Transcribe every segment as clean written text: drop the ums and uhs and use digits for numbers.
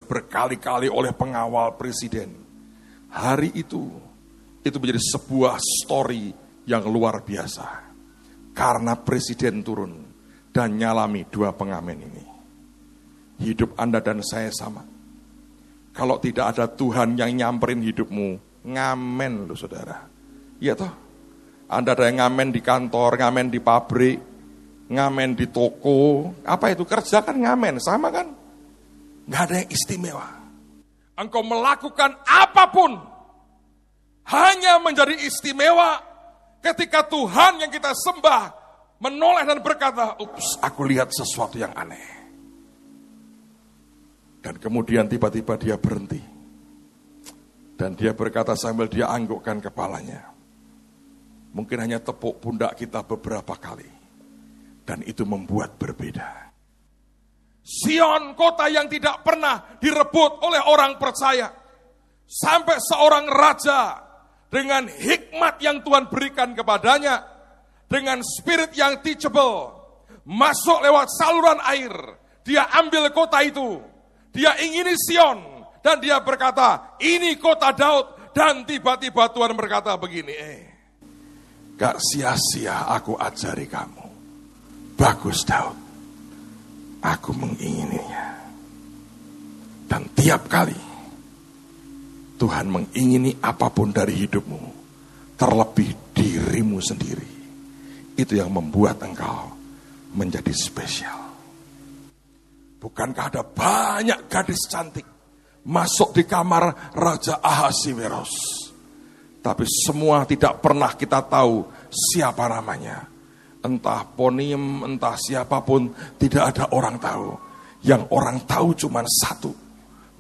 berkali-kali oleh pengawal presiden. Hari itu menjadi sebuah story yang luar biasa. Karena presiden turun dan nyalami dua pengamen ini. Hidup Anda dan saya sama. Kalau tidak ada Tuhan yang nyamperin hidupmu, ngamen loh saudara. Iya toh? Anda ada yang ngamen di kantor, ngamen di pabrik, ngamen di toko. Apa itu? Kerja kan ngamen, sama kan? Gak ada yang istimewa. Engkau melakukan apapun hanya menjadi istimewa ketika Tuhan yang kita sembah menoleh dan berkata, ups, aku lihat sesuatu yang aneh. Dan kemudian tiba-tiba dia berhenti. Dan dia berkata sambil dia anggukkan kepalanya. Mungkin hanya tepuk pundak kita beberapa kali. Dan itu membuat berbeda. Sion, kota yang tidak pernah direbut oleh orang percaya. Sampai seorang raja dengan hikmat yang Tuhan berikan kepadanya, dengan spirit yang teachable, masuk lewat saluran air. Dia ambil kota itu. Dia ingini Sion. Dan dia berkata, ini kota Daud. Dan tiba-tiba Tuhan berkata begini, gak sia-sia aku ajari kamu. Bagus Daud. Aku mengingininya. Dan tiap kali Tuhan mengingini apapun dari hidupmu, terlebih dirimu sendiri, itu yang membuat engkau menjadi spesial. Bukankah ada banyak gadis cantik masuk di kamar Raja Ahasiweros, tapi semua tidak pernah kita tahu siapa namanya. Entah Ponium, entah siapapun, tidak ada orang tahu. Yang orang tahu cuma satu,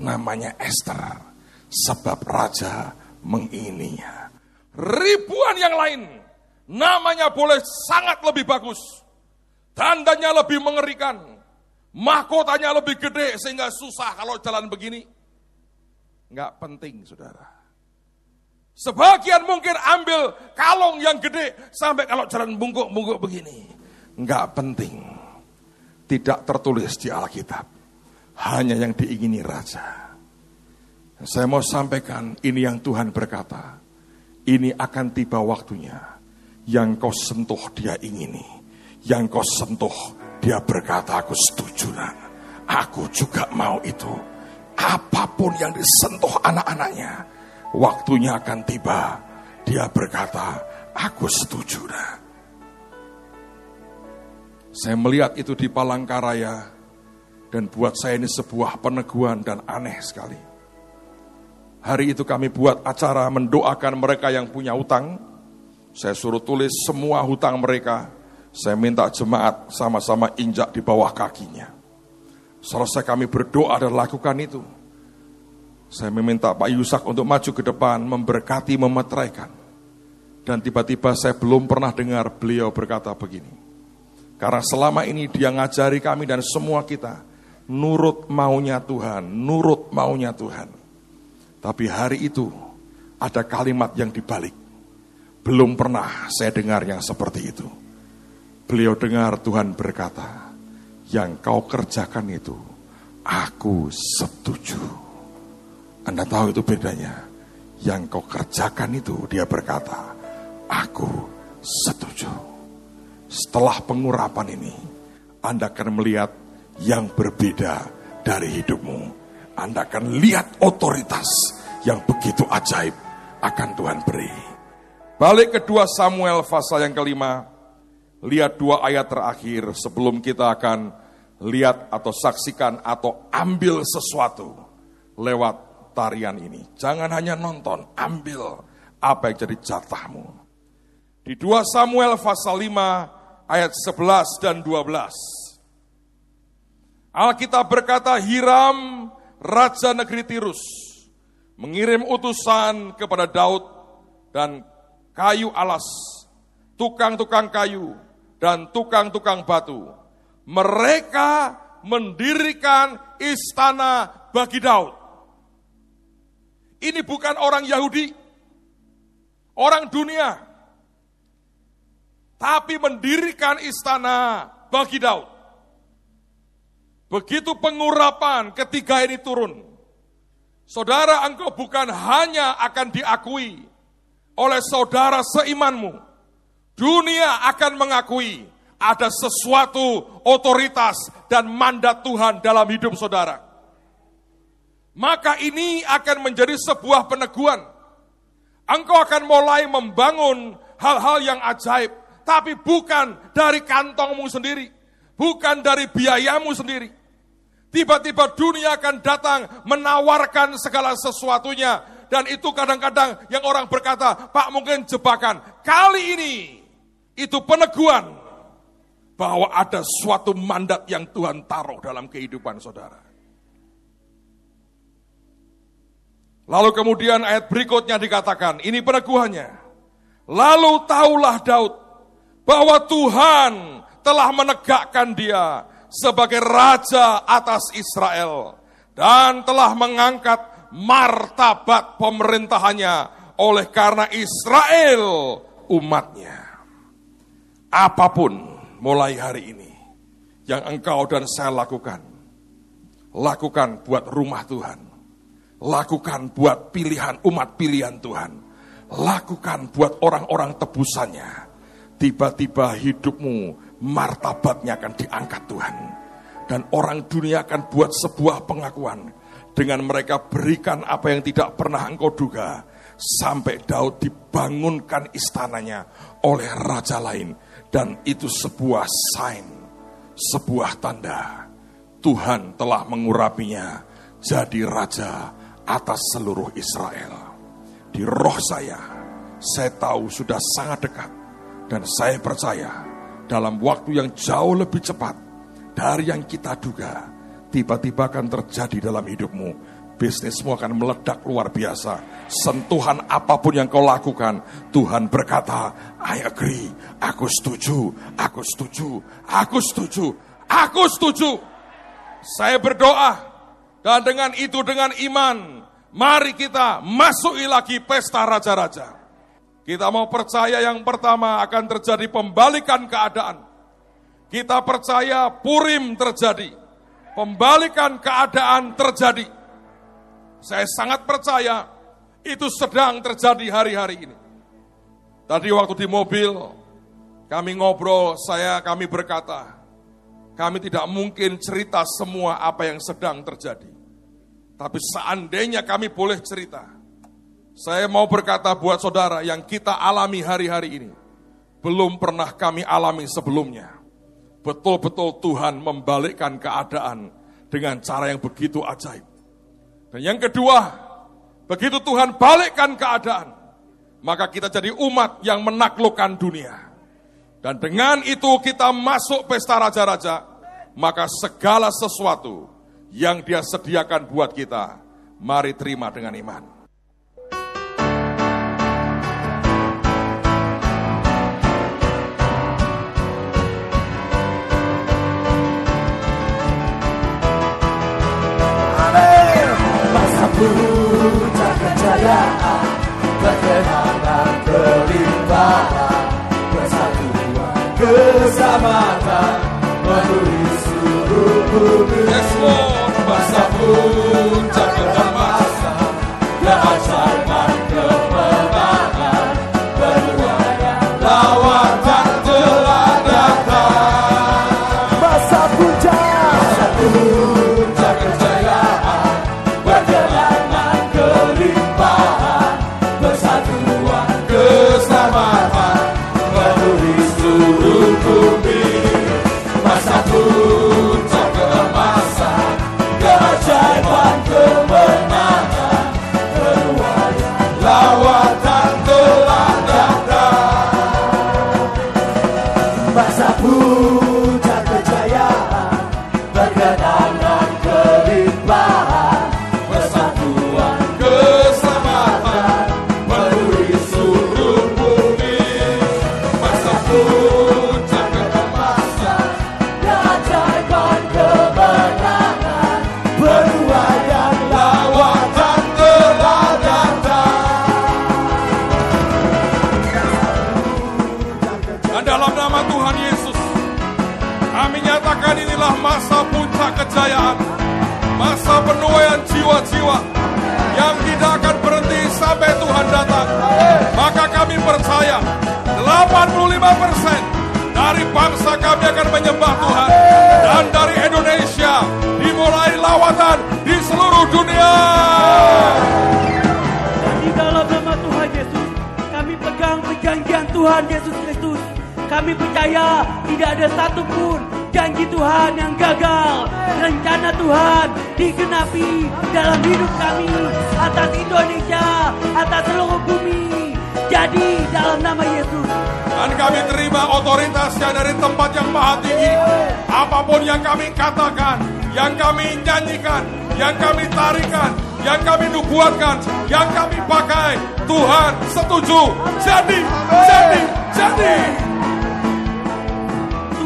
namanya Esther. Sebab raja mengingininya. Ribuan yang lain, namanya boleh sangat lebih bagus. Tandanya lebih mengerikan. Mahkotanya lebih gede sehingga susah kalau jalan begini. Enggak penting saudara. Sebagian mungkin ambil kalung yang gede sampai kalau jalan bungkuk-bungkuk begini. Enggak penting. Tidak tertulis di Alkitab. Hanya yang diingini raja. Saya mau sampaikan ini yang Tuhan berkata. Ini akan tiba waktunya. Yang kau sentuh dia ingini. Yang kau sentuh dia berkata aku setuju nak. Aku juga mau itu. Apapun yang disentuh anak-anaknya. Waktunya akan tiba. Dia berkata, aku setuju dah. Saya melihat itu di Palangkaraya. Dan buat saya ini sebuah peneguhan dan aneh sekali. Hari itu kami buat acara mendoakan mereka yang punya hutang. Saya suruh tulis semua hutang mereka. Saya minta jemaat sama-sama injak di bawah kakinya. Selesai kami berdoa dan lakukan itu. Saya meminta Pak Yusak untuk maju ke depan, memberkati, memeteraikan. Dan tiba-tiba saya belum pernah dengar beliau berkata begini. Karena selama ini dia ngajari kami dan semua kita, nurut maunya Tuhan, nurut maunya Tuhan. Tapi hari itu ada kalimat yang dibalik. Belum pernah saya dengar yang seperti itu. Beliau dengar Tuhan berkata, yang kau kerjakan itu, aku setuju. Anda tahu itu bedanya. Yang kau kerjakan itu, dia berkata, aku setuju. Setelah pengurapan ini, Anda akan melihat yang berbeda dari hidupmu. Anda akan lihat otoritas yang begitu ajaib akan Tuhan beri. Balik ke 2 Samuel pasal yang kelima. Lihat 2 ayat terakhir sebelum kita akan lihat atau saksikan atau ambil sesuatu lewat tarian ini. Jangan hanya nonton, ambil apa yang jadi jatahmu. Di 2 Samuel pasal 5 ayat 11 dan 12. Alkitab berkata, Hiram raja negeri Tirus mengirim utusan kepada Daud dan kayu alas, tukang-tukang kayu dan tukang-tukang batu. Mereka mendirikan istana bagi Daud. Ini bukan orang Yahudi, orang dunia, tapi mendirikan istana bagi Daud. Begitu pengurapan ketiga ini turun, Saudara, engkau bukan hanya akan diakui oleh saudara seimanmu. Dunia akan mengakui ada sesuatu otoritas dan mandat Tuhan dalam hidup saudara. Maka ini akan menjadi sebuah peneguhan. Engkau akan mulai membangun hal-hal yang ajaib, tapi bukan dari kantongmu sendiri, bukan dari biayamu sendiri. Tiba-tiba dunia akan datang menawarkan segala sesuatunya, dan itu kadang-kadang yang orang berkata, Pak mungkin jebakan. Kali ini itu peneguhan bahwa ada suatu mandat yang Tuhan taruh dalam kehidupan saudara. Lalu kemudian ayat berikutnya dikatakan, ini peneguhannya. Lalu tahulah Daud bahwa Tuhan telah menegakkan dia sebagai raja atas Israel dan telah mengangkat martabat pemerintahannya oleh karena Israel umatnya. Apapun mulai hari ini yang engkau dan saya lakukan buat rumah Tuhan, lakukan buat pilihan umat pilihan Tuhan, lakukan buat orang-orang tebusannya. Tiba-tiba hidupmu, martabatnya akan diangkat Tuhan. Dan orang dunia akan buat sebuah pengakuan. Dengan mereka berikan apa yang tidak pernah engkau duga. Sampai Daud dibangunkan istananya oleh raja lain. Dan itu sebuah sign, sebuah tanda. Tuhan telah mengurapinya jadi raja atas seluruh Israel. Di roh saya tahu sudah sangat dekat. Dan saya percaya dalam waktu yang jauh lebih cepat dari yang kita duga, tiba-tiba akan terjadi dalam hidupmu. Bisnismu akan meledak luar biasa. Sentuhan apapun yang kau lakukan, Tuhan berkata, I agree, aku setuju, aku setuju, aku setuju, aku setuju. Saya berdoa, dan dengan itu, dengan iman, mari kita masuki lagi pesta raja-raja. Kita mau percaya yang pertama akan terjadi pembalikan keadaan. Kita percaya Purim terjadi. Pembalikan keadaan terjadi. Saya sangat percaya itu sedang terjadi hari-hari ini. Tadi waktu di mobil, kami ngobrol, kami berkata, kami tidak mungkin cerita semua apa yang sedang terjadi. Tapi seandainya kami boleh cerita, saya mau berkata buat saudara yang kita alami hari-hari ini, belum pernah kami alami sebelumnya. Betul-betul Tuhan membalikkan keadaan dengan cara yang begitu ajaib. Dan yang kedua, begitu Tuhan balikkan keadaan, maka kita jadi umat yang menaklukkan dunia. Dan dengan itu kita masuk pesta raja-raja, maka segala sesuatu yang Dia sediakan buat kita, mari terima dengan iman. Puncak kejayaan, ketenangan, kelimpahan, persatuan, keselamatan, memenuhi seluruh bumi. Yes Lord, masa puncak keemasan, keajaiban, kemenangan, berduanya lawan tak telah datang. Masa puncak kejayaan, ketenangan, kelimpahan, persatuan, Keselamatan memenuhi seluruh bumi. Masa puncak keemasan, keajaiban, bangsa kami akan menyembah Tuhan. Dan dari Indonesia dimulai lawatan di seluruh dunia. Dan di dalam nama Tuhan Yesus, kami pegang perjanjian Tuhan Yesus Kristus. Kami percaya tidak ada satupun janji Tuhan yang gagal. Rencana Tuhan digenapi dalam hidup kami, atas Indonesia, atas seluruh bumi. Jadi dalam nama Yesus. Dan kami terima otoritas yang dari tempat yang maha tinggi. Apapun yang kami katakan, yang kami nyanyikan, yang kami tarikan, yang kami nubuatkan, yang kami pakai, Tuhan setuju. Jadi.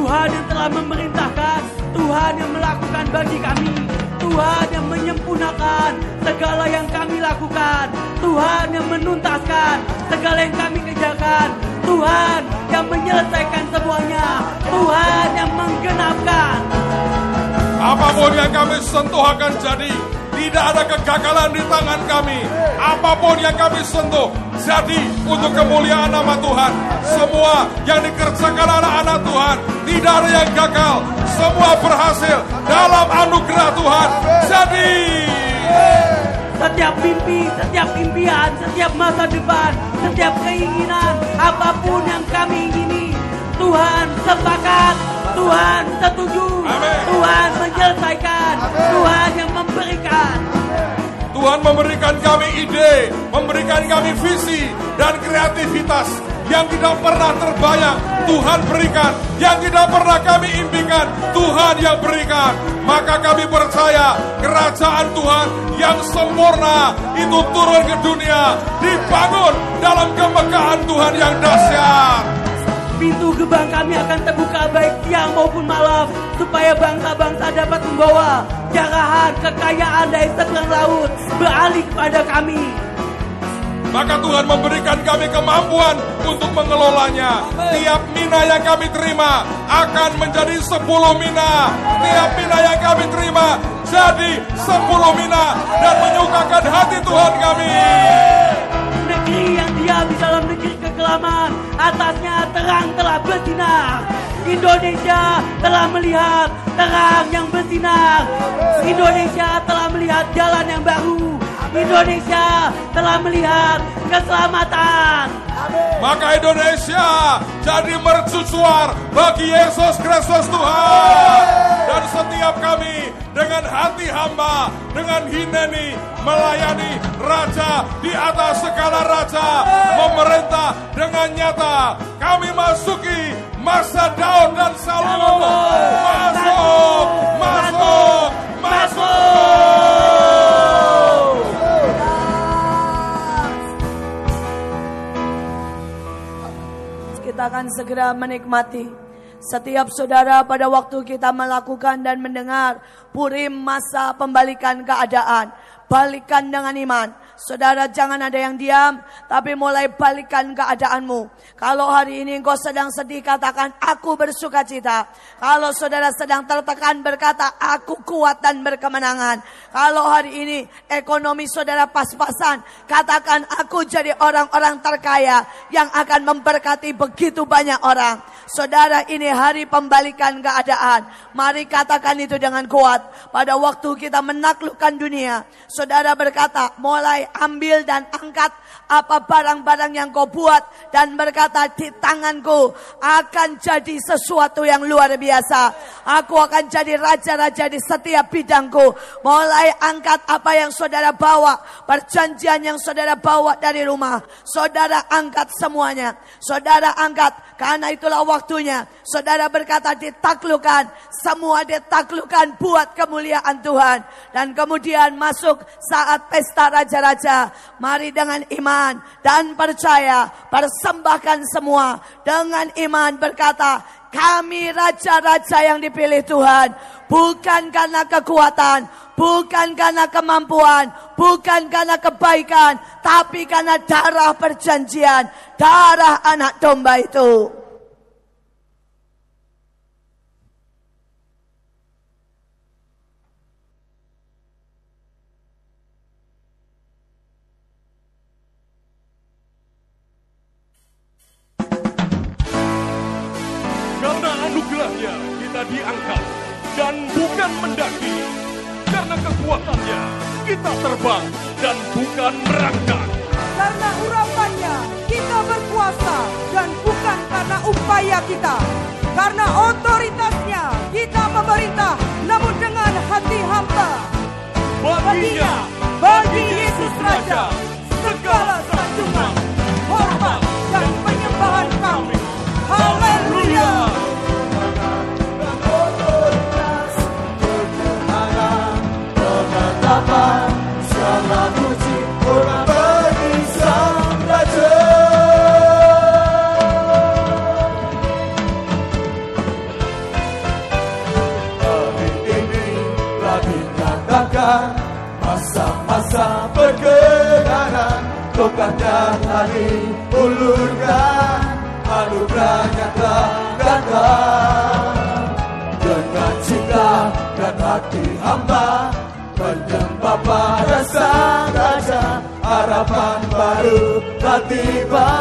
Tuhan yang telah memerintahkan, Tuhan yang melakukan bagi kami, Tuhan yang menyempurnakan segala yang kami lakukan, Tuhan yang menuntaskan segala yang kami kerjakan, Tuhan yang menyelesaikan semuanya, Tuhan yang menggenapkan. Apapun yang kami sentuh akan jadi. Tidak ada kegagalan di tangan kami. Apapun yang kami sentuh jadi untuk kemuliaan nama Tuhan. Semua yang dikerjakan anak-anak Tuhan, tidak ada yang gagal. Semua berhasil dalam anugerah Tuhan. Jadi setiap mimpi, setiap impian, setiap masa depan, setiap keinginan, apapun yang kami ingini, Tuhan sepakat, Tuhan setuju, Amen. Tuhan menyelesaikan, Amen. Tuhan yang memberikan. Tuhan memberikan kami ide, memberikan kami visi dan kreativitas yang tidak pernah terbayang. Tuhan berikan yang tidak pernah kami impikan. Tuhan yang berikan. Maka kami percaya kerajaan Tuhan yang sempurna itu turun ke dunia, dibangun dalam kemegahan Tuhan yang dahsyat. Pintu gerbang kami akan terbuka baik siang maupun malam, supaya bangsa-bangsa dapat membawa jarahan kekayaan dari seberang laut beralih kepada kami. Maka Tuhan memberikan kami kemampuan untuk mengelolanya. Tiap mina yang kami terima akan menjadi 10 mina. Tiap mina yang kami terima jadi 10 mina dan menyukakan hati Tuhan kami. Negeri yang diam di dalam negeri kekelaman, atasnya terang telah bersinar. Indonesia telah melihat terang yang bersinar. Indonesia telah melihat jalan yang baru. Indonesia telah melihat keselamatan. Maka Indonesia jadi mercusuar bagi Yesus Kristus Tuhan. Dan setiap kami dengan hati hamba, dengan hineni melayani Raja di atas segala raja, memerintah dengan nyata. Kami masuki masa Daud dan Salomo. Masuk. Kita akan segera menikmati. Setiap saudara pada waktu kita melakukan dan mendengar Purim masa pembalikan keadaan, balikan dengan iman. Saudara jangan ada yang diam, tapi mulai balikan keadaanmu. Kalau hari ini engkau sedang sedih, katakan aku bersuka cita. Kalau saudara sedang tertekan, berkata aku kuat dan berkemenangan. Kalau hari ini ekonomi saudara pas-pasan, katakan aku jadi orang-orang terkaya yang akan memberkati begitu banyak orang. Saudara, ini hari pembalikan keadaan. Mari katakan itu dengan kuat. Pada waktu kita menaklukkan dunia, saudara berkata, mulai ambil dan angkat apa barang-barang yang kau buat, dan berkata di tanganku akan jadi sesuatu yang luar biasa. Aku akan jadi raja-raja di setiap bidangku. Mulai angkat apa yang saudara bawa, perjanjian yang saudara bawa dari rumah, saudara angkat semuanya. Saudara angkat, karena itulah waktunya. Saudara berkata ditaklukkan, semua ditaklukkan buat kemuliaan Tuhan. Dan kemudian masuk saat pesta raja-raja. Mari dengan iman dan percaya, persembahkan semua dengan iman, berkata kami raja-raja yang dipilih Tuhan. Bukan karena kekuatan, bukan karena kemampuan, bukan karena kebaikan, tapi karena darah perjanjian, darah anak domba itu. dan bukan mendaki. Karena kekuatannya kita terbang dan bukan merangkak. Karena urapannya kita berkuasa dan bukan karena upaya kita. Karena otoritasnya kita memerintah namun dengan hati hamba. Baginya, Bagi Yesus Raja, segala sanjungan, hormat dan penyembahan kami. Haleluya. Otoritas, ketenangan, penetapan, segala puji, hormat bagi Sang Raja. Hari ini telah dikatakan masa-masa perkenanan, tokat dan hari ulurkan, anugerahnya telah datang. Dengan cinta dan hati hamba menyembah pada Sang Raja, harapan baru telah tiba,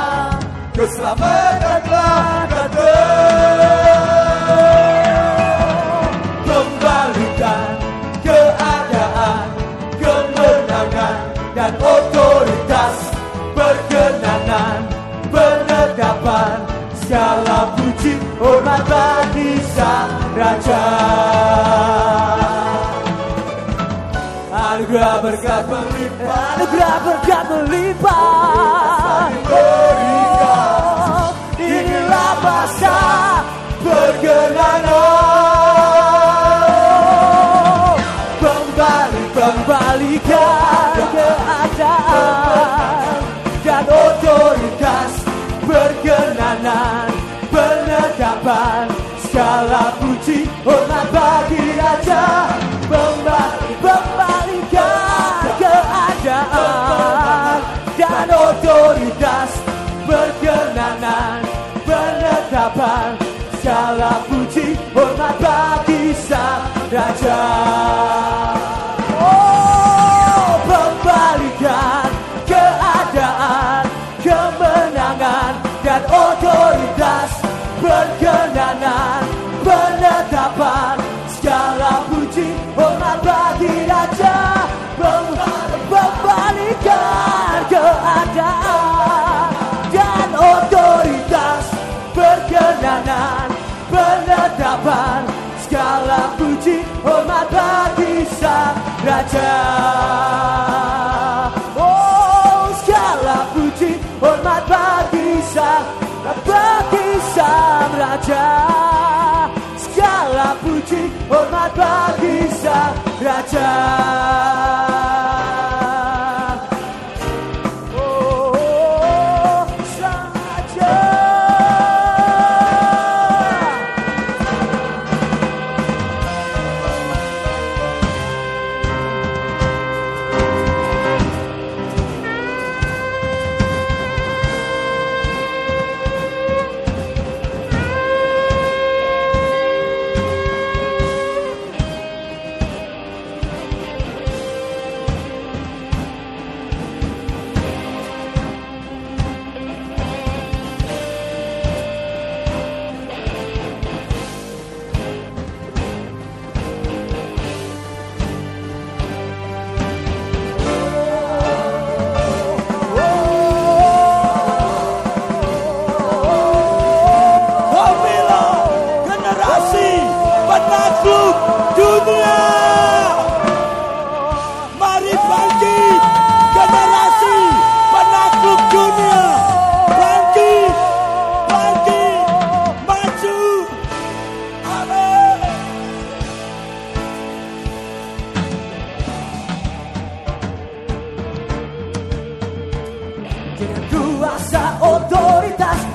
keselamatan telah datang. Kembalikan keadaan, kemenangan dan otoritas, perkenanan, penetapan, segala puji, hormat bagi Sang Raja. Anugerah berkat melimpah, Anugerah berkat melimpah. berikan, Inilah masa perkenanan. Kembalikan keadaan Dan otoritas, perkenanan, penetapan, segala puji, hormat bagi Raja. Kembalikan keadaan Dan otoritas, perkenanan, penetapan, segala puji, hormat bagi Sang Raja. Oh, kembalikan keadaan, kemenangan dan otoritas, perkenanan, penetapan, segala puji, hormat bagi Raja. Kembalikan keadaan dan otoritas, perkenanan, penetapan, segala puji, hormat bagi Sang Raja. Oh, segala puji, hormat bagi Sang Raja. Segala puji, hormat bagi Sang Raja. Oh, Sang Raja.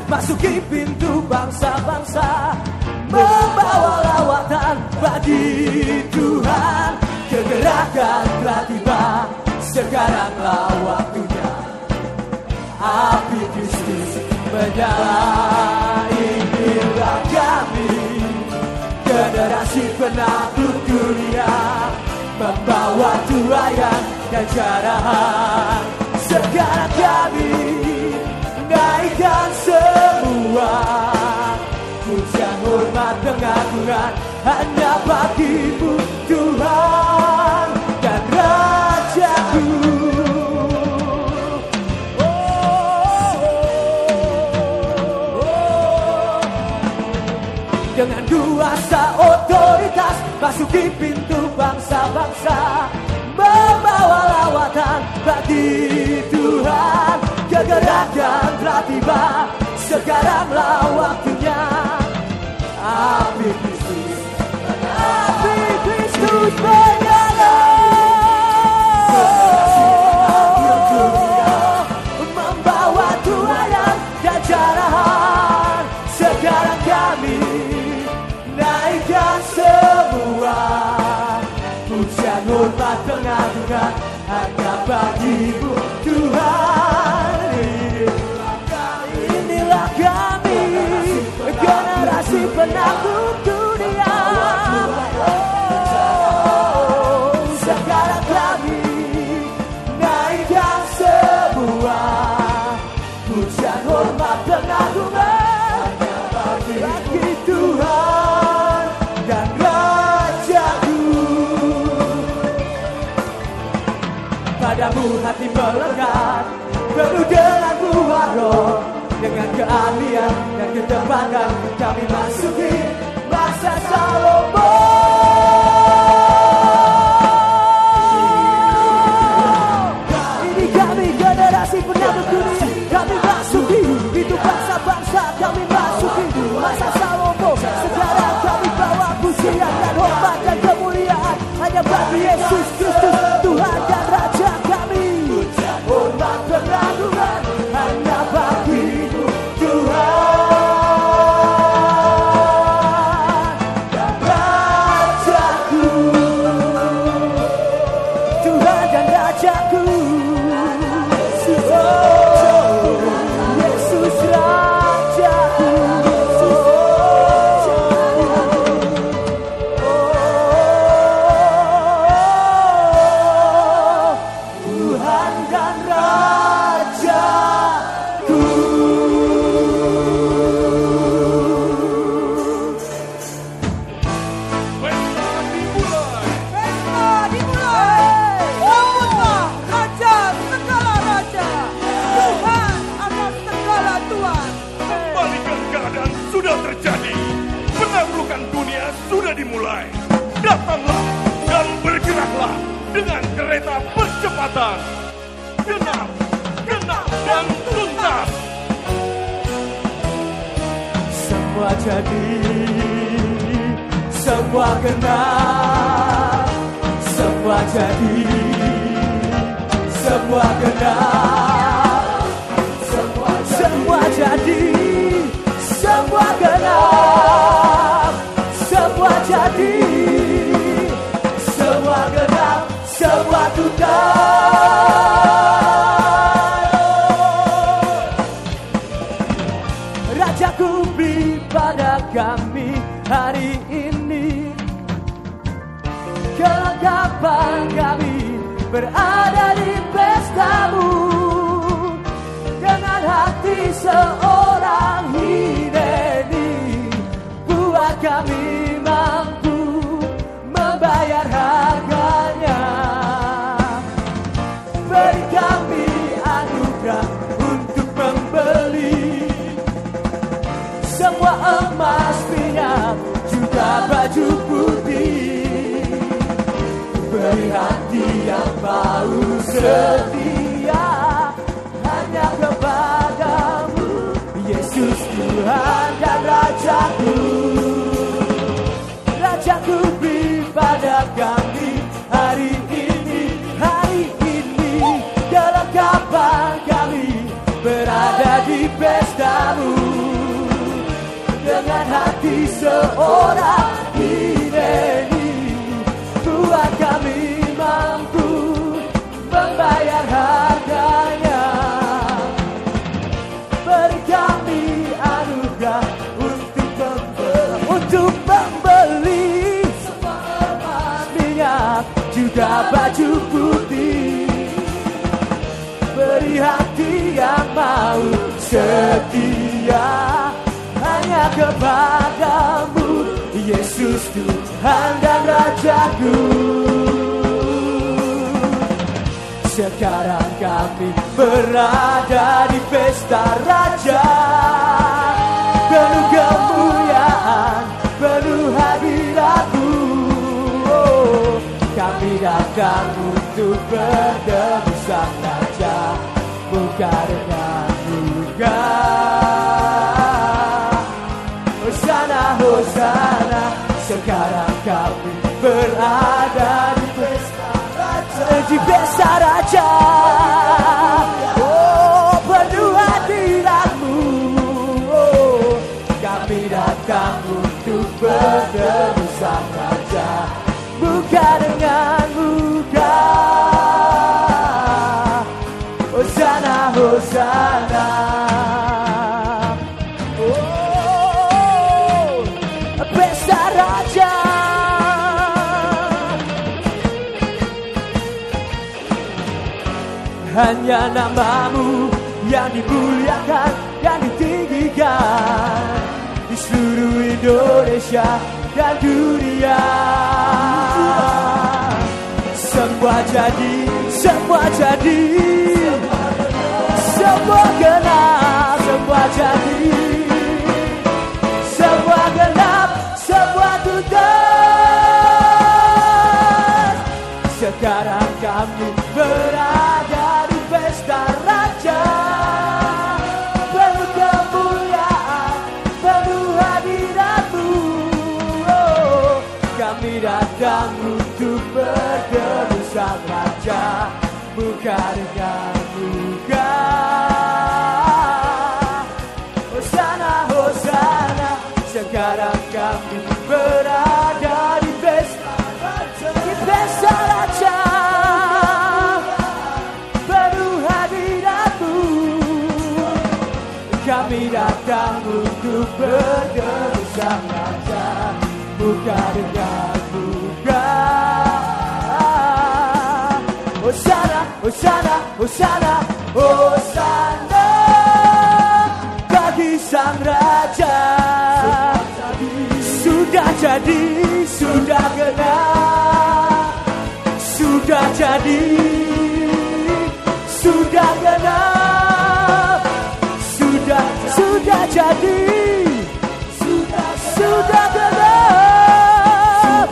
Masuki pintu bangsa-bangsa, membawa lawatan bagi Tuhan. Kegerakan telah tiba, sekaranglah waktunya. Api Kristus menyala, inilah kami, generasi penakluk dunia, membawa tuayan dan jarahan. Sekarang kami naikkan semua pujian, hormat, pengagungan hanya bagimu Tuhan dan Rajaku. Dengan kuasa otoritas masuki pintu bangsa-bangsa, membawa lawatan bagi Tuhan. Kegerakan telah tiba, sekaranglah waktunya. Api Kristus menyala, membawa tuayan dan jarahan. Sekarang kami naikkan semua pujian, hormat, pengagungan hanya bagimu Tuhan. Inilah kami, generasi penakluk dunia. Sekarang kami naikkan semua pujian, hormat, pengagungan bagi Tuhan dan Rajaku. Padamu hati melekat, penuh dengan buah roh. Dengan keahlian dan ketepatan kami masuki masa Salomo. Ini kami generasi penakluk dunia. Kami masuki itu bangsa-bangsa. Kami masuki masa Salomo. Sekarang kami bawa pujian dan hormat dan kemuliaan hanya bagi Yesus Kristus, Tuhan dan Raja kami. Hormat pengagungan hanya bagimu Tuhan dan Rajaku. Tuhan dan Rajaku. Yesus Rajaku. Tuhan dan Rajaku. Pesta dimulai. Sambutlah Raja segala raja, Tuhan atas segala Tuhan. Kembalikan keadaan sudah terjadi. Penaklukan dunia sudah dimulai. Datanglah dan bergeraklah dengan kereta percepatan. Genap, genap dan tuntas. Semua jadi, semua genap. Semua jadi, semua genap. Semua jadi, semua genap. Semua jadi, semua genap. Semua tuntas. Rajaku beri pada kami hari ini kelengkapan kami berada di pestamu. Dengan hati seorang Hineni, buat kami mampu membayar harganya. Beri kami anugerah untuk membeli semua emas, minyak, juga baju putih. Beri hati yang mau setia hanya kepadamu, Yesus Tuhan dan Rajaku. Rajaku beri pada kami hari ini kelengkapan kami berada di pestamu. Dengan hati seorang Hineni, buat kami mampu membayar harganya. Beri kami anugerah untuk membeli semua emas, minyak, juga baju putih. Beri hati yang mau setia hanya kepadamu, Yesus Tuhan. Tuhan dan Rajaku. Sekarang kami berada di pesta raja, penuh kemuliaan, penuh hadirat-Mu. Oh, kami datang untuk bertemu Sang Raja, muka dengan muka. Hosana, Hosana, sekarang kami berada di pesta raja, di pesta raja. Oh, penuh hadirat-Mu. Oh, kami datang untuk bertemu Sang Raja, muka dengan muka. Hosana, Hosana. Oh, pesta raja. Hanya nama-Mu yang dimuliakan, yang ditinggikan di seluruh Indonesia dan dunia. Semua jadi, semua jadi, semua genap, semua jadi, semua genap, semua tuntas. Sekarang kami berada di pesta raja, penuh kemuliaan, penuh hadirat-Mu. Oh, kami datang untuk bertemu Sang Raja, muka dengan muka. Hosana, Hosana, sekarang kami berada di pesta raja, di pesta raja, penuh hadirat-Mu. Kami datang untuk bertemu Sang Raja, muka dengan muka. Hosana, Hosana, Hosana, Hosana bagi Sang Raja. Sudah jadi, sudah genap, sudah jadi, sudah genap, sudah jadi, sudah genap,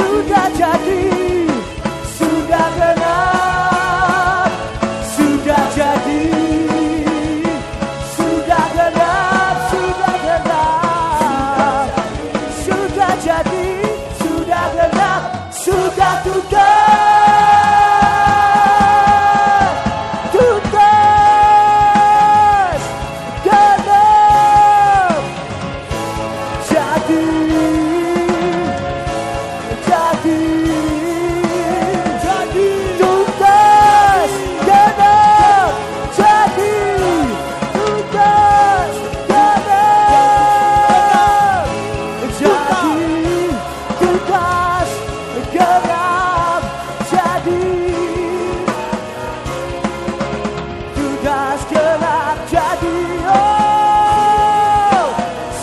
sudah jadi, sudah genap, sudah jadi, sudah genap, sudah genap, sudah jadi, sudah genap, sudah tuntas, tuntas, genap, jadi, jadi, jadi, tuntas, genap, jadi, tuntas, genap, jadi, tuntas, genap, jadi, tuntas, genap, jadi. Oh,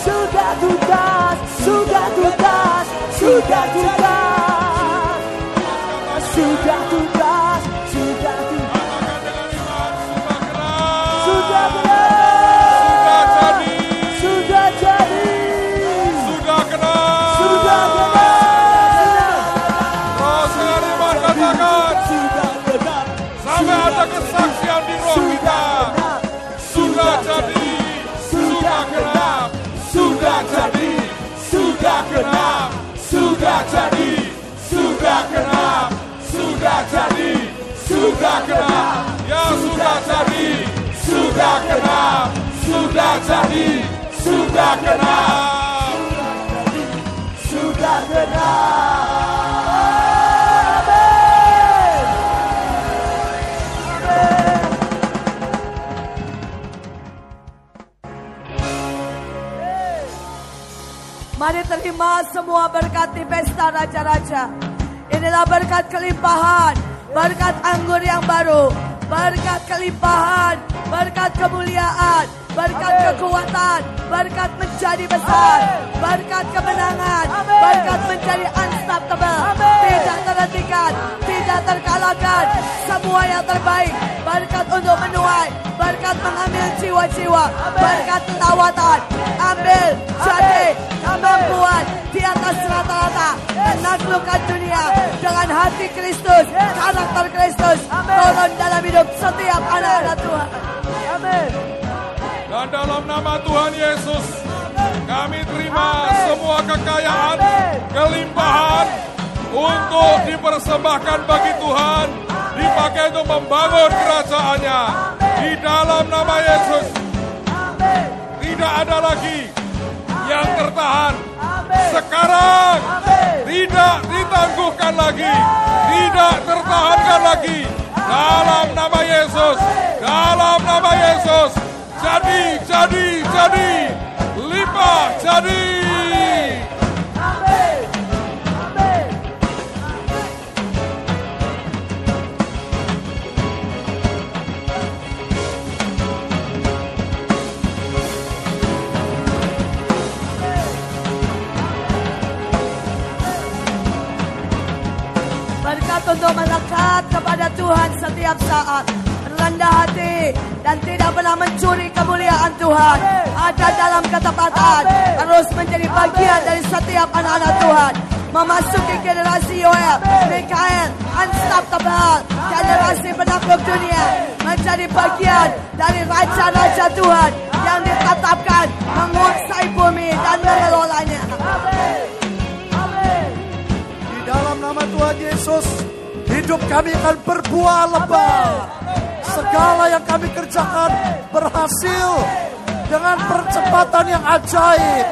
sudah tuntas, sudah tuntas, sudah tuntas, sudah tuntas, sudah tuntas, sudah benar, sudah jadi, Sudah kenal. sudah benar, Roh Iman katakan sudah benar, sampai ada kesaksian di roh kita. Sudah jadi, sudah genap, sudah jadi, sudah genap, sudah jadi, sudah genap, sudah jadi, sudah genap, ya sudah jadi, sudah genap, sudah jadi, sudah genap. sudah benar. Mari terima semua berkat di pesta raja-raja. Inilah berkat kelimpahan, berkat anggur yang baru, berkat kelimpahan, berkat kemuliaan, berkat kekuatan, berkat menjadi besar, berkat kemenangan, berkat menjadi unstoppable, tidak terhentikan, tidak terkalahkan, semua yang terbaik, berkat untuk menuai, berkat mengambil jiwa-jiwa, berkat lawatan, ambil, jadi, kemampuan di atas rata-rata, menaklukkan dunia dengan hati Kristus, karakter Kristus, turun dalam hidup setiap anak-anak Tuhan. Amin. Dan dalam nama Tuhan Yesus, kami terima semua kekayaan, kelimpahan untuk dipersembahkan bagi Tuhan, dipakai untuk membangun kerajaan-Nya. Di dalam nama Yesus, tidak ada lagi yang tertahan. Sekarang tidak ditangguhkan lagi, tidak tertahankan lagi. Dalam nama Yesus, dalam nama Yesus. Jadi, limpah jadi. Berkat untuk melekat kepada Tuhan setiap saat, rendah hati dan tidak pernah mencuri kemuliaan Tuhan, ada dalam ketepatan, terus menjadi bagian dari setiap anak-anak Tuhan, memasuki generasi Yoel, Mikael, unstoppable, generasi penakluk dunia, menjadi bagian dari raja-raja Tuhan yang ditetapkan menguasai bumi dan mengelolanya. Di dalam nama Tuhan Yesus, hidup kami akan berbuah lebat. Segala yang kami kerjakan berhasil dengan percepatan yang ajaib.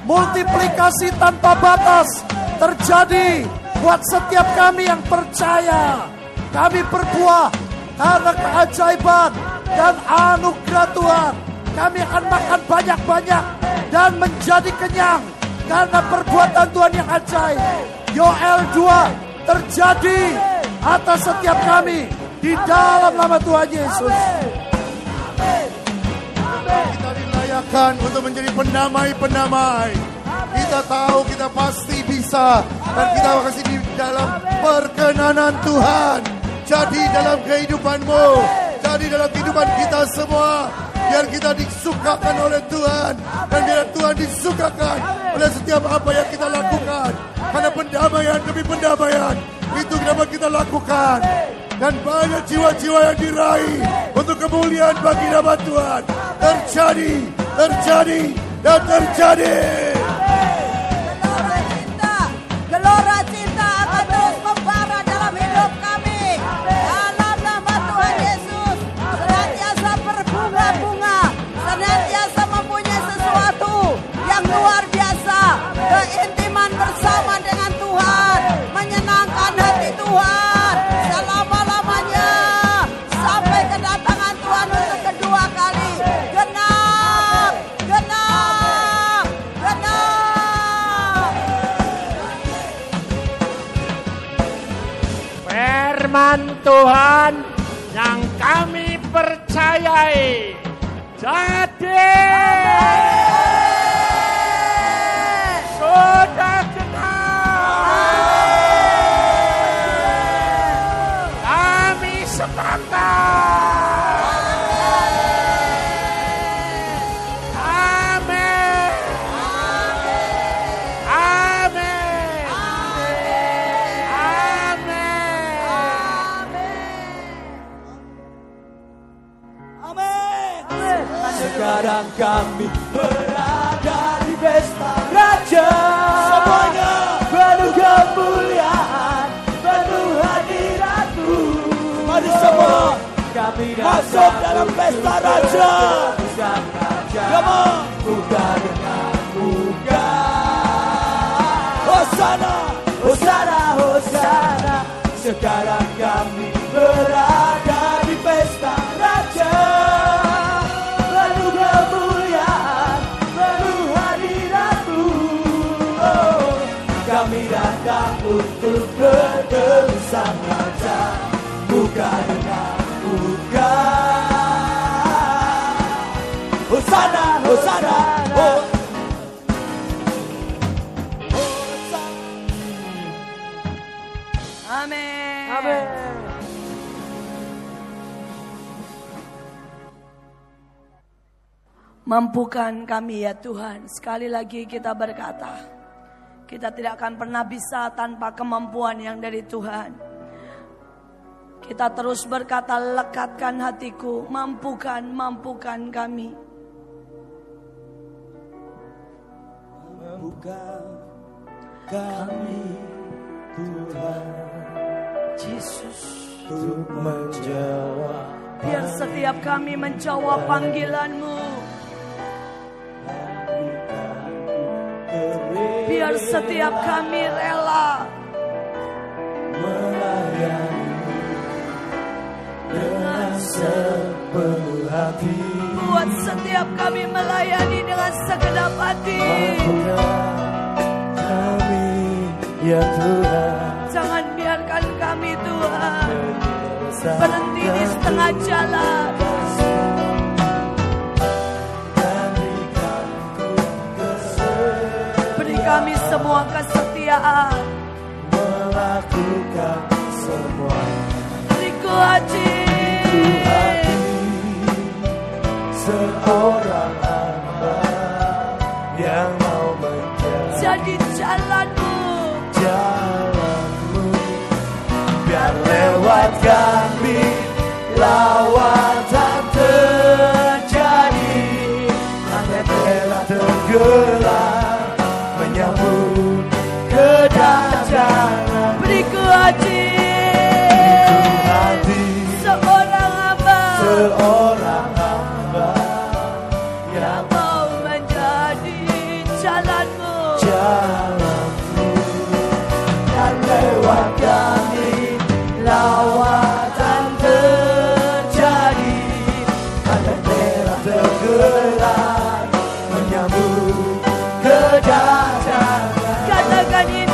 Multiplikasi tanpa batas terjadi buat setiap kami yang percaya. Kami berbuah karena keajaiban dan anugerah Tuhan. Kami akan makan banyak-banyak dan menjadi kenyang karena perbuatan Tuhan yang ajaib. Yoel 2 terjadi atas setiap kami di dalam nama Tuhan Yesus. Kita dilayakkan untuk menjadi pendamai-pendamai. Kita tahu kita pasti bisa, dan kita kasih di dalam perkenanan Tuhan. Jadi dalam kehidupanmu, jadi dalam kehidupan kita semua, biar kita disukakan oleh Tuhan, dan biar Tuhan disukakan oleh setiap apa yang kita lakukan. Karena pendamaian demi pendamaian itu dapat kita lakukan. Dan banyak jiwa-jiwa yang diraih untuk kemuliaan bagi nama Tuhan. Terjadi, dan terjadi. Gelora cinta akan terus membara dalam hidup kami. Dalam nama Tuhan Yesus, senantiasa berbunga-bunga, senantiasa mempunyai sesuatu yang luar biasa. Keintiman bersama dengan Tuhan, menyenangkan hati Tuhan selama-lamanya, sampai kedatangan Tuhan untuk kedua kali. Genap. Firman Tuhan yang kami percayai jadi sudah genap. Kami sepakat. Amin. Amin. Amin. Sekarang kami berada di pesta raja. Semuanya penuh kemuliaan, penuh hadirat-Mu. Mari semua kami masuk dalam pesta raja. Buka dengan buka. Hosana, Hosana, Hosana. Sekarang kami berada di pesta raja. Penuh kemuliaan, penuh hadirat-Mu. Oh, kami datang untuk bertemu sang raja. Buka dengan buka. Hosana, Hosana, Amin. Amin. Mampukan kami ya Tuhan. Sekali lagi kita berkata, kita tidak akan pernah bisa tanpa kemampuan yang dari Tuhan. Kita terus berkata, lekatkan hatiku, mampukan kami. Mampukan kami Tuhan Yesus, untuk menjawab. Biar setiap kami menjawab panggilan-Mu. Biar setiap kami rela melayani dengan sepenuh hati. Buat setiap kami melayani dengan segenap hati. Mampukan kami ya Tuhan. Jangan biarkan kami Tuhan berhenti di setengah jalan. Beri kami semua kesetiaan, melakukan semua. beriku hati seorang hamba yang mau menjadi jalan-Mu. biar lewat kami lawatan terjadi, langit telah tergelar menyambut kedatangan. Beriku hati seorang hamba yang mau menjadi jalan-Mu. Dan lewat kami lawatan terjadi, langit telah tergelar menyambut kedatangan. Katakan ini.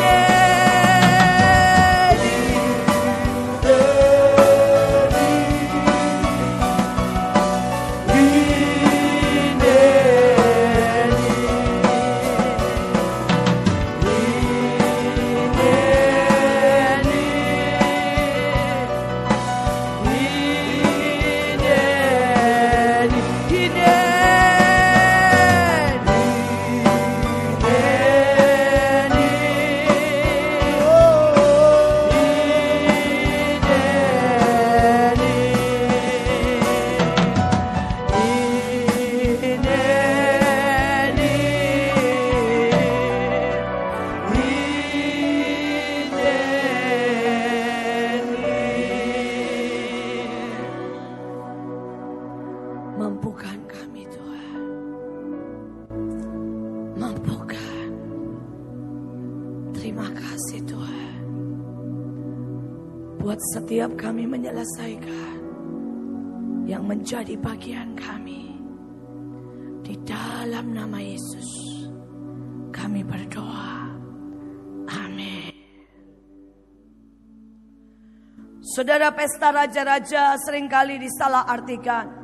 Mampukan kami Tuhan. Mampukan. Terima kasih Tuhan. Buat setiap kami menyelesaikan yang menjadi bagian kami. Di dalam nama Yesus kami berdoa. Amin. Saudara, pesta raja-raja seringkali disalahartikan.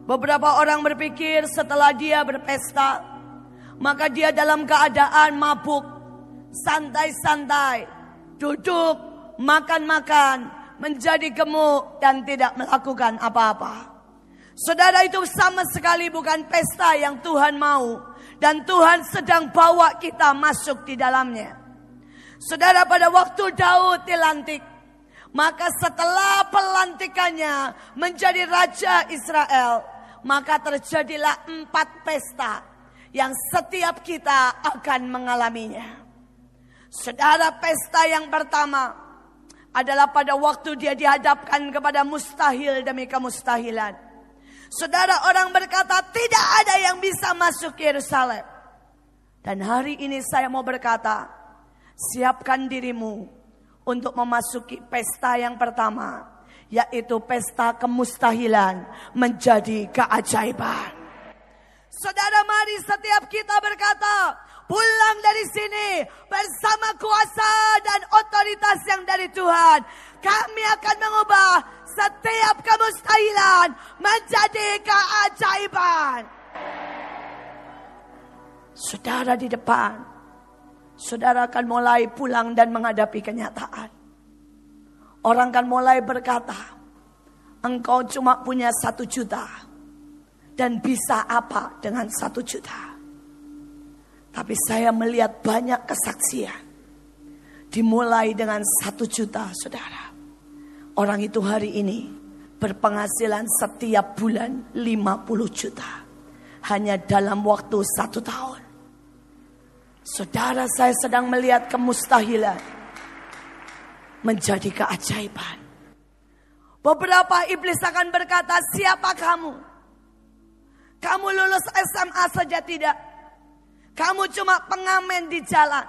Beberapa orang berpikir setelah dia berpesta, maka dia dalam keadaan mabuk, santai-santai, duduk, makan-makan, menjadi gemuk dan tidak melakukan apa-apa. Saudara, itu sama sekali bukan pesta yang Tuhan mau. Dan Tuhan sedang bawa kita masuk di dalamnya. Saudara, pada waktu Daud dilantik, maka setelah pelantikannya menjadi Raja Israel, maka terjadilah 4 pesta yang setiap kita akan mengalaminya. Saudara, pesta yang pertama adalah pada waktu dia dihadapkan kepada mustahil demi kemustahilan. Saudara, orang berkata tidak ada yang bisa masuk Yerusalem. Dan hari ini saya mau berkata, siapkan dirimu untuk memasuki pesta yang pertama, yaitu pesta kemustahilan menjadi keajaiban. Saudara, mari setiap kita berkata, pulang dari sini bersama kuasa dan otoritas yang dari Tuhan. Kami akan mengubah setiap kemustahilan menjadi keajaiban. Saudara di depan, saudara akan mulai pulang dan menghadapi kenyataan. Orang akan mulai berkata, engkau cuma punya 1 juta. Dan bisa apa dengan 1 juta? Tapi saya melihat banyak kesaksian. Dimulai dengan 1 juta, saudara. Orang itu hari ini berpenghasilan setiap bulan 50 juta. Hanya dalam waktu 1 tahun. Saudara, saya sedang melihat kemustahilan menjadi keajaiban. Beberapa iblis akan berkata, siapa kamu? Kamu lulus SMA saja tidak. Kamu cuma pengamen di jalan.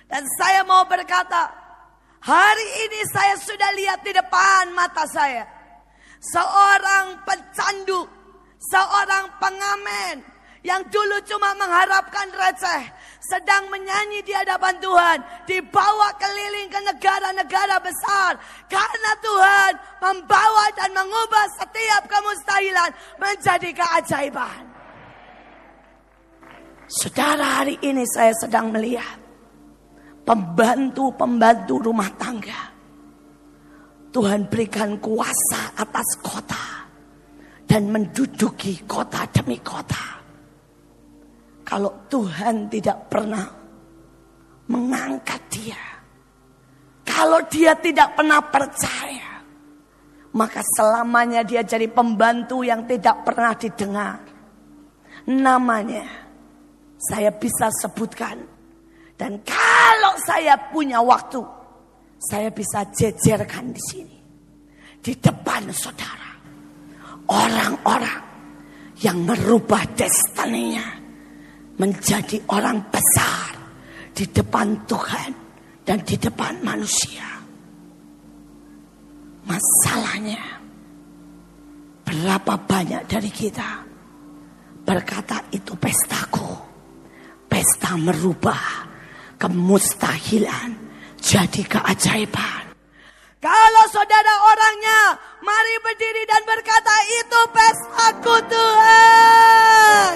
Dan saya mau berkata, hari ini saya sudah lihat di depan mata saya. Seorang pecandu, seorang pengamen yang dulu cuma mengharapkan receh, sedang menyanyi di hadapan Tuhan, dibawa keliling ke negara-negara besar. Karena Tuhan membawa dan mengubah setiap kemustahilan menjadi keajaiban. Saudara, hari ini saya sedang melihat pembantu-pembantu rumah tangga. Tuhan berikan kuasa atas kota dan menduduki kota demi kota. Kalau Tuhan tidak pernah mengangkat dia, kalau dia tidak pernah percaya, maka selamanya dia jadi pembantu yang tidak pernah didengar. Namanya saya bisa sebutkan. Dan kalau saya punya waktu, saya bisa jejerkan di sini. Di depan saudara. Orang-orang yang merubah destininya menjadi orang besar di depan Tuhan dan di depan manusia. Masalahnya, berapa banyak dari kita berkata itu pestaku. Pesta merubah kemustahilan jadi keajaiban. Kalau saudara orangnya, mari berdiri dan berkata, itu pestaku Tuhan.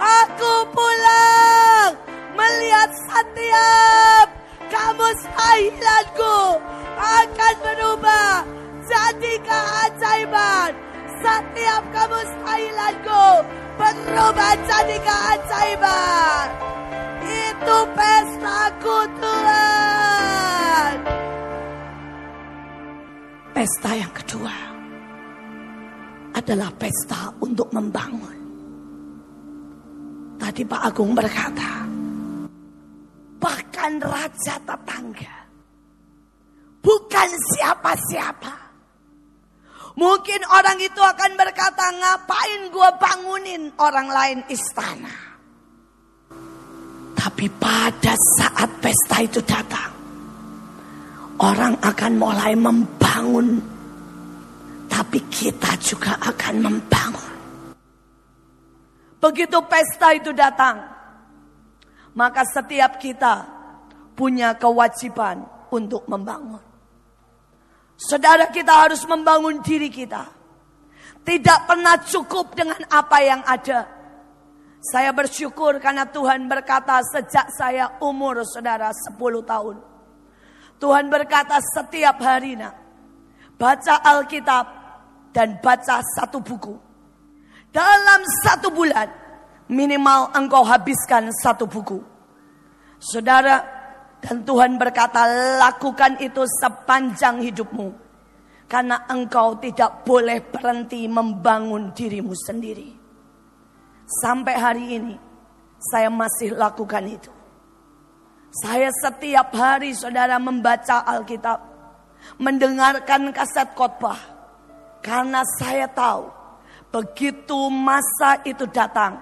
Aku pulang melihat setiap kemustahilanku akan berubah jadi keajaiban. Setiap kemustahilanku berubah jadi keajaiban. Itu pestaku Tuhan. Pesta yang kedua adalah pesta untuk membangun. Tadi Pak Agung berkata, bahkan raja tetangga, bukan siapa-siapa. Mungkin orang itu akan berkata, ngapain gue bangunin orang lain istana. Tapi pada saat pesta itu datang, orang akan mulai membangun. Tapi kita juga akan membangun. Begitu pesta itu datang, maka setiap kita punya kewajiban untuk membangun. Saudara, kita harus membangun diri kita. Tidak pernah cukup dengan apa yang ada. Saya bersyukur karena Tuhan berkata sejak saya umur saudara 10 tahun. Tuhan berkata setiap hari nak, baca Alkitab dan baca 1 buku. Dalam 1 bulan minimal engkau habiskan 1 buku. Saudara, dan Tuhan berkata lakukan itu sepanjang hidupmu. Karena engkau tidak boleh berhenti membangun dirimu sendiri. Sampai hari ini saya masih lakukan itu. Saya setiap hari saudara membaca Alkitab, mendengarkan kaset khotbah. Karena saya tahu begitu masa itu datang,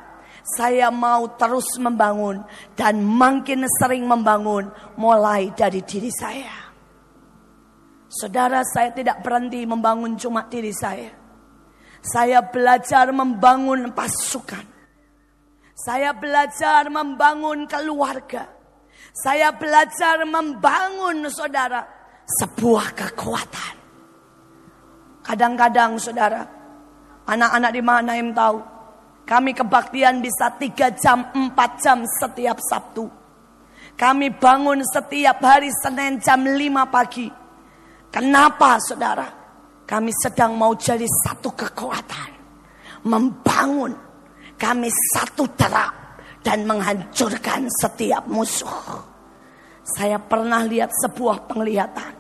saya mau terus membangun dan makin sering membangun mulai dari diri saya. Saudara, saya tidak berhenti membangun cuma diri saya. Saya belajar membangun pasukan. Saya belajar membangun keluarga. Saya belajar membangun saudara sebuah kekuatan. Kadang-kadang saudara, anak-anak di mana yang tahu, Kami kebaktian bisa 3 jam, 4 jam setiap Sabtu. Kami bangun setiap hari Senin jam 5 pagi. Kenapa saudara? Kami sedang mau jadi satu kekuatan. Membangun. Kami satu derap. Dan menghancurkan setiap musuh. Saya pernah lihat sebuah penglihatan.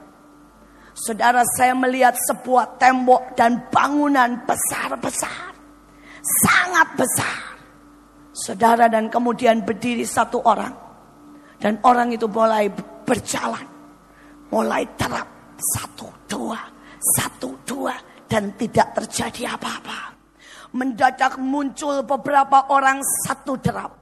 Saudara, saya melihat sebuah tembok dan bangunan besar-besar. Sangat besar. Saudara, dan kemudian berdiri satu orang. Dan orang itu mulai berjalan. Mulai terap. 1, 2, 1, 2. Dan tidak terjadi apa-apa. Mendadak muncul beberapa orang satu derap.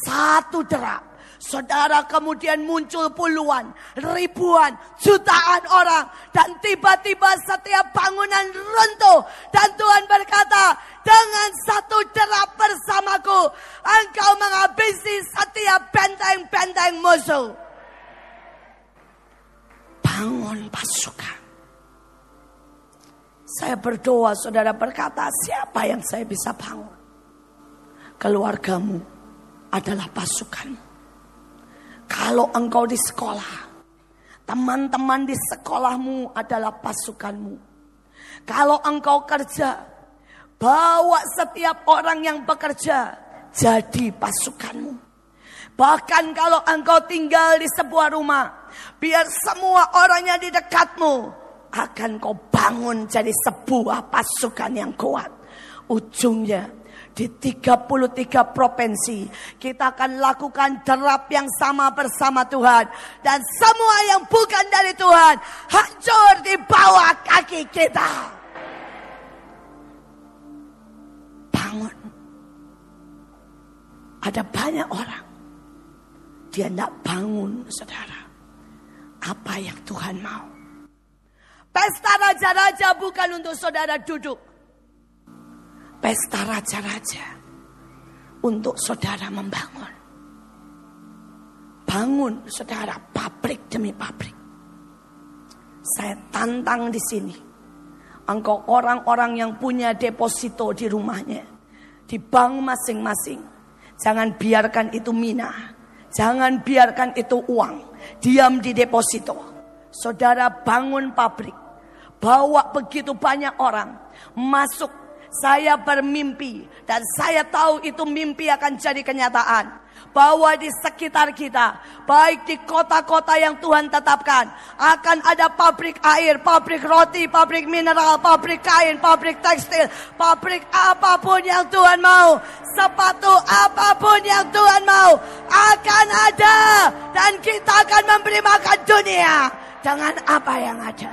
Satu derap. Saudara, kemudian muncul puluhan, ribuan, jutaan orang. Dan tiba-tiba setiap bangunan runtuh. Dan Tuhan berkata, dengan satu derap bersamaku, engkau menghabisi setiap benteng-benteng musuh. Bangun pasukan. Saya berdoa, saudara berkata, siapa yang saya bisa bangun? Keluargamu adalah pasukanmu. Kalau engkau di sekolah, teman-teman di sekolahmu adalah pasukanmu. Kalau engkau kerja, bawa setiap orang yang bekerja jadi pasukanmu. Bahkan kalau engkau tinggal di sebuah rumah, biar semua orangnya di dekatmu, akan kau bangun jadi sebuah pasukan yang kuat. Ujungnya, di 33 provinsi kita akan lakukan derap yang sama bersama Tuhan. Dan semua yang bukan dari Tuhan hancur di bawah kaki kita. Bangun. Ada banyak orang, dia tidak bangun, saudara, apa yang Tuhan mau. Pesta raja-raja bukan untuk saudara duduk. Pesta raja-raja untuk saudara membangun. Bangun saudara, pabrik demi pabrik. Saya tantang di sini. Engkau orang-orang yang punya deposito di rumahnya, di bank masing-masing. Jangan biarkan itu mina. Jangan biarkan itu uang. Diam di deposito. Saudara bangun pabrik. Bawa begitu banyak orang masuk. Saya bermimpi dan saya tahu itu mimpi akan jadi kenyataan. Bahwa di sekitar kita, baik di kota-kota yang Tuhan tetapkan, akan ada pabrik air, pabrik roti, pabrik mineral, pabrik kain, pabrik tekstil, pabrik apapun yang Tuhan mau, sepatu apapun yang Tuhan mau, akan ada. Dan kita akan memberi makan dunia dengan apa yang ada.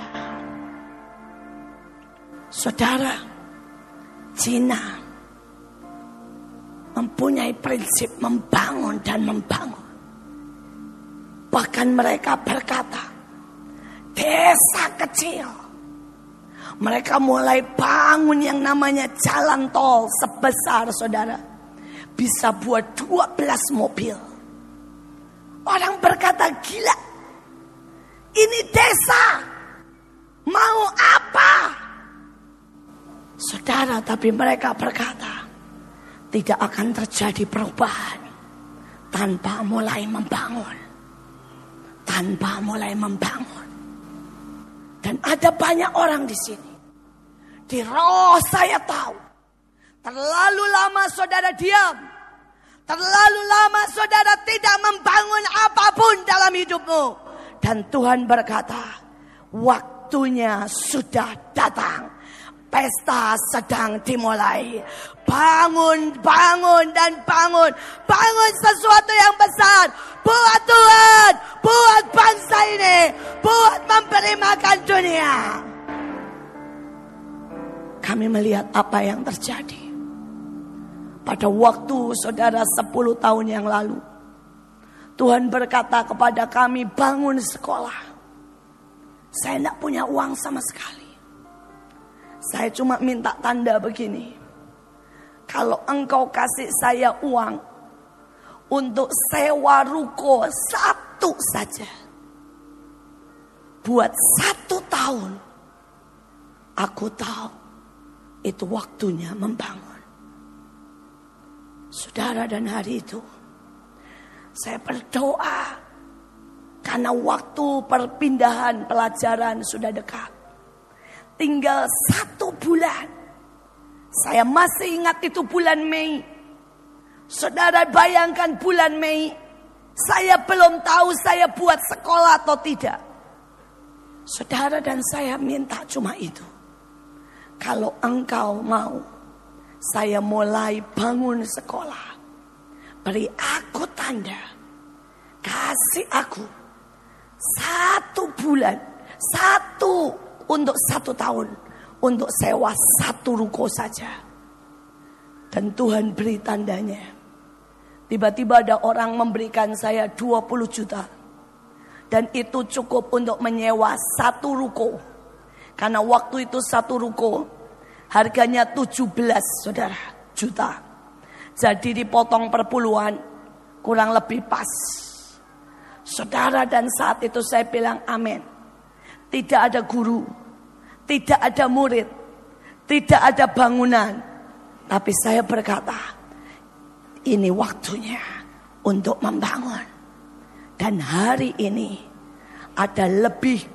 Saudara, Cina mempunyai prinsip membangun dan membangun. Bahkan mereka berkata, desa kecil. Mereka mulai bangun yang namanya jalan tol sebesar, saudara, bisa buat 12 mobil. Orang berkata, gila, ini desa, mau apa? Saudara, tapi mereka berkata, tidak akan terjadi perubahan tanpa mulai membangun. Tanpa mulai membangun. Dan ada banyak orang di sini. Di roh saya tahu. Terlalu lama saudara diam. Terlalu lama saudara tidak membangun apapun dalam hidupmu. Dan Tuhan berkata, waktunya sudah datang. Pesta sedang dimulai. Bangun, bangun, dan bangun. Bangun sesuatu yang besar. Buat Tuhan. Buat bangsa ini. Buat memberi makan dunia. Kami melihat apa yang terjadi. Pada waktu saudara 10 tahun yang lalu. Tuhan berkata kepada kami, bangun sekolah. Saya tidak punya uang sama sekali. Saya cuma minta tanda begini. Kalau engkau kasih saya uang untuk sewa ruko 1 saja. Buat 1 tahun. Aku tahu itu waktunya membangun. Saudara, dan hari itu saya berdoa karena waktu perpindahan pelajaran sudah dekat. Tinggal 1 bulan. Saya masih ingat itu bulan Mei. Saudara, bayangkan bulan Mei. Saya belum tahu saya buat sekolah atau tidak. Saudara, dan saya minta cuma itu. Kalau engkau mau, saya mulai bangun sekolah. Beri aku tanda. Kasih aku 1 bulan. 1 untuk 1 tahun. Untuk sewa 1 ruko saja. Dan Tuhan beri tandanya. Tiba-tiba ada orang memberikan saya 20 juta. Dan itu cukup untuk menyewa 1 ruko. Karena waktu itu 1 ruko harganya 17 saudara juta. Jadi dipotong perpuluhan kurang lebih pas. Saudara, dan saat itu saya bilang amin. Tidak ada guru, tidak ada murid, tidak ada bangunan. Tapi saya berkata, ini waktunya untuk membangun. Dan hari ini ada lebih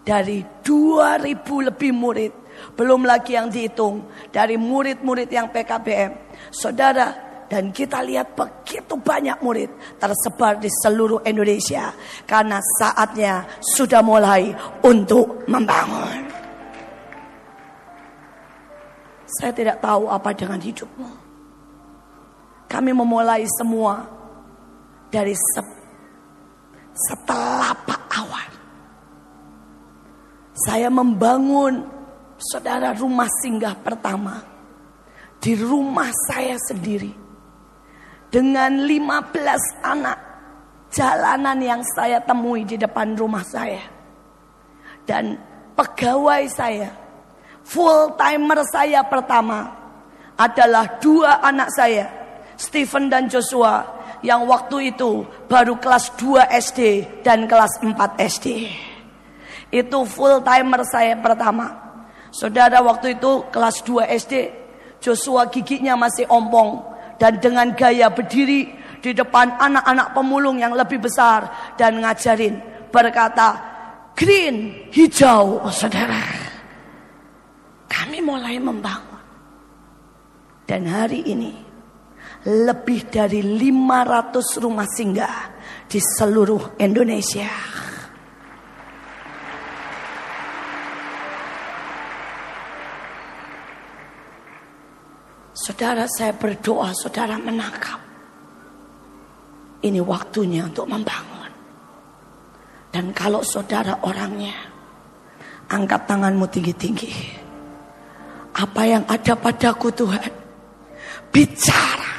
dari 2.000 lebih murid. Belum lagi yang dihitung dari murid-murid yang PKBM. Saudara, dan kita lihat begitu banyak murid tersebar di seluruh Indonesia. Karena saatnya sudah mulai untuk membangun. Saya tidak tahu apa dengan hidupmu. Kami memulai semua dari setelapak awal. Saya membangun, saudara, rumah singgah pertama di rumah saya sendiri. Dengan 15 anak jalanan yang saya temui di depan rumah saya. Dan pegawai saya, full timer saya pertama adalah 2 anak saya, Stephen dan Joshua, yang waktu itu baru kelas 2 SD dan kelas 4 SD. Itu full timer saya pertama. Saudara, waktu itu kelas 2 SD, Joshua giginya masih ompong. Dan dengan gaya berdiri di depan anak-anak pemulung yang lebih besar. Dan ngajarin, berkata, green, hijau. Oh, saudara, kami mulai membangun. Dan hari ini lebih dari 500 rumah singgah di seluruh Indonesia. Saudara, saya berdoa saudara menangkap. Ini waktunya untuk membangun. Dan kalau saudara orangnya, angkat tanganmu tinggi-tinggi. Apa yang ada padaku Tuhan? Bicara.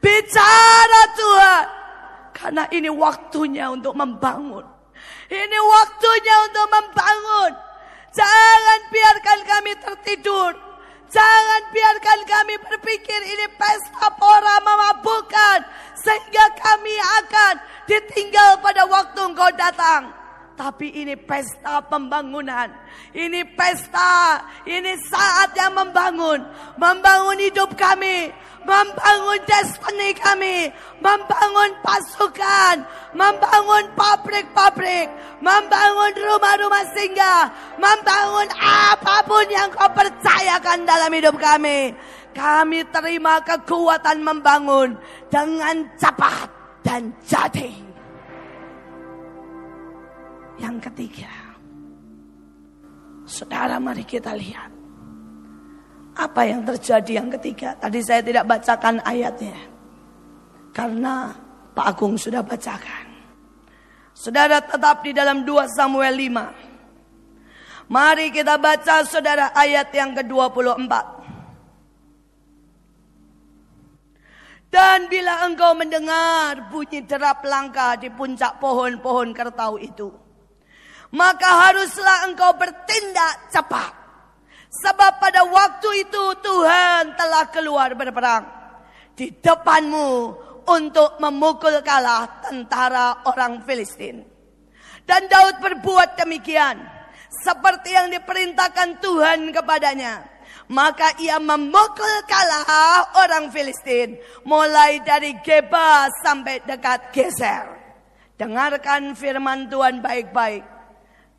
Bicara Tuhan. Karena ini waktunya untuk membangun. Ini waktunya untuk membangun. Jangan biarkan kami tertidur. Jangan biarkan kami berpikir ini pesta pora memabukkan. Sehingga kami akan ditinggal pada waktu Engkau datang. Tapi ini pesta pembangunan. Ini pesta. Ini saat yang membangun. Membangun hidup kami. Membangun destiny kami. Membangun pasukan. Membangun pabrik-pabrik. Membangun rumah-rumah singgah. Membangun apapun yang Kau percayakan dalam hidup kami. Kami terima kekuatan membangun dengan cepat dan jadi. Yang ketiga, saudara, mari kita lihat apa yang terjadi yang ketiga. Tadi saya tidak bacakan ayatnya karena Pak Agung sudah bacakan. Saudara, tetap di dalam 2 Samuel 5. Mari kita baca saudara ayat yang ke-24. Dan bila engkau mendengar bunyi derap langkah di puncak pohon-pohon kertau itu, maka haruslah engkau bertindak cepat. Sebab pada waktu itu Tuhan telah keluar berperang di depanmu untuk memukul kalah tentara orang Filistin. Dan Daud berbuat demikian seperti yang diperintahkan Tuhan kepadanya. Maka ia memukul kalah orang Filistin. Mulai dari Geba sampai dekat Geser. Dengarkan firman Tuhan baik-baik.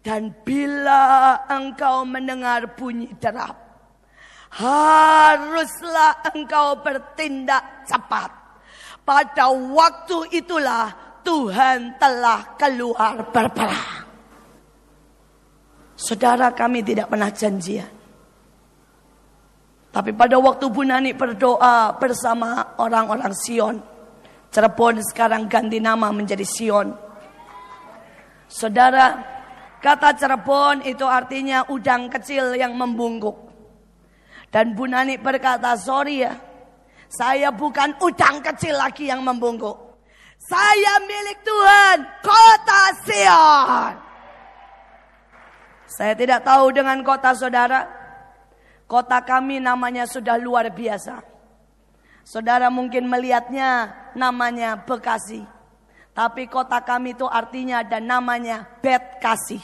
Dan bila engkau mendengar bunyi derap, haruslah engkau bertindak cepat. Pada waktu itulah Tuhan telah keluar berperang. Saudara, kami tidak pernah janjian. Tapi pada waktu Bu Nani berdoa bersama orang-orang Sion, Cirebon sekarang ganti nama menjadi Sion. Saudara, kata Cirebon itu artinya udang kecil yang membungkuk. Dan Bu Nani berkata, sorry ya, saya bukan udang kecil lagi yang membungkuk. Saya milik Tuhan, kota Sion. Saya tidak tahu dengan kota saudara. Kota kami namanya sudah luar biasa. Saudara mungkin melihatnya namanya Bekasi. Tapi kota kami itu artinya ada namanya Bet Kasih.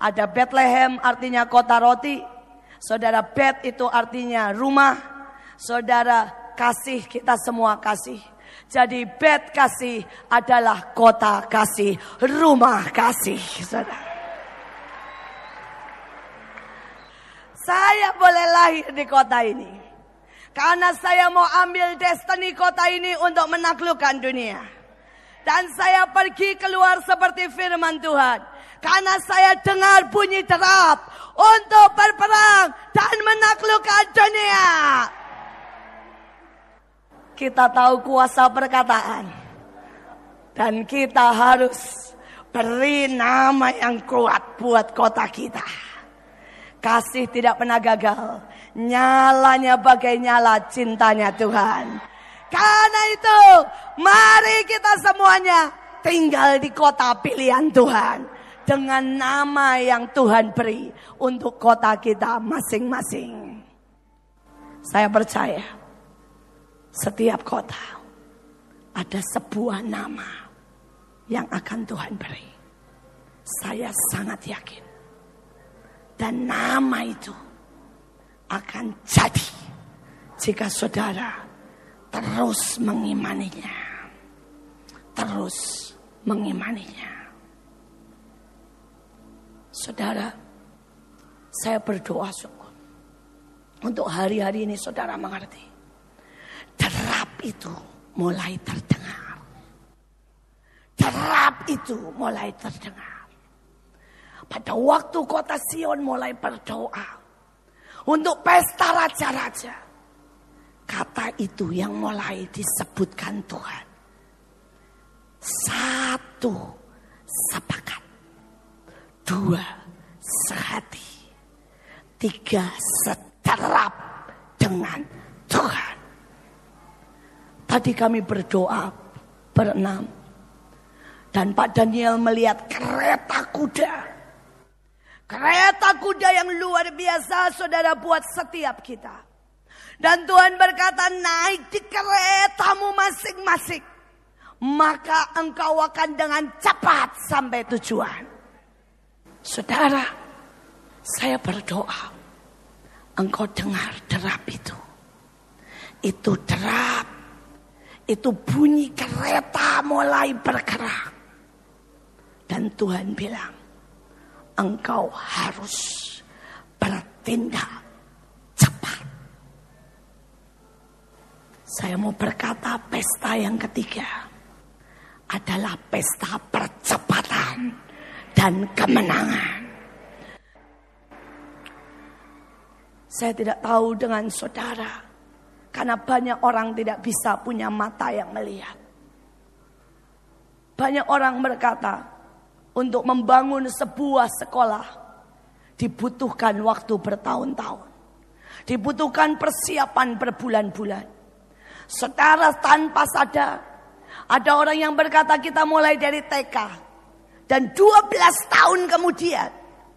Ada Bethlehem artinya kota roti. Saudara, Bet itu artinya rumah. Saudara, kasih, kita semua kasih. Jadi Bet Kasih adalah kota kasih, rumah kasih, saudara. Saya boleh lahir di kota ini karena saya mau ambil destiny kota ini untuk menaklukkan dunia. Dan saya pergi keluar seperti firman Tuhan karena saya dengar bunyi derap untuk berperang dan menaklukkan dunia. Kita tahu kuasa perkataan dan kita harus beri nama yang kuat buat kota kita. Kasih tidak pernah gagal. Nyalanya bagai nyala cintanya Tuhan. Karena itu, mari kita semuanya tinggal di kota pilihan Tuhan. Dengan nama yang Tuhan beri untuk kota kita masing-masing. Saya percaya, setiap kota ada sebuah nama yang akan Tuhan beri. Saya sangat yakin. Dan nama itu akan jadi jika saudara terus mengimaninya. Terus mengimaninya. Saudara, saya berdoa sungguh. Untuk hari-hari ini saudara mengerti. Derap itu mulai terdengar. Derap itu mulai terdengar. Pada waktu kota Sion mulai berdoa untuk pesta raja-raja, kata itu yang mulai disebutkan Tuhan. 1 sepakat, 2 sehati, 3 sederap dengan Tuhan. Tadi kami berdoa berenam dan Pak Daniel melihat kereta kuda. Kereta kuda yang luar biasa saudara buat setiap kita. Dan Tuhan berkata, naik di keretamu masing-masing. Maka engkau akan dengan cepat sampai tujuan. Saudara, saya berdoa. Engkau dengar derap itu. Itu derap. Itu bunyi kereta mulai bergerak. Dan Tuhan bilang, engkau harus bertindak cepat. Saya mau berkata pesta yang ketiga adalah pesta percepatan dan kemenangan. Saya tidak tahu dengan saudara, karena banyak orang tidak bisa punya mata yang melihat. Banyak orang berkata, untuk membangun sebuah sekolah dibutuhkan waktu bertahun-tahun. Dibutuhkan persiapan berbulan-bulan. Saudara, tanpa sadar, ada orang yang berkata kita mulai dari TK. Dan 12 tahun kemudian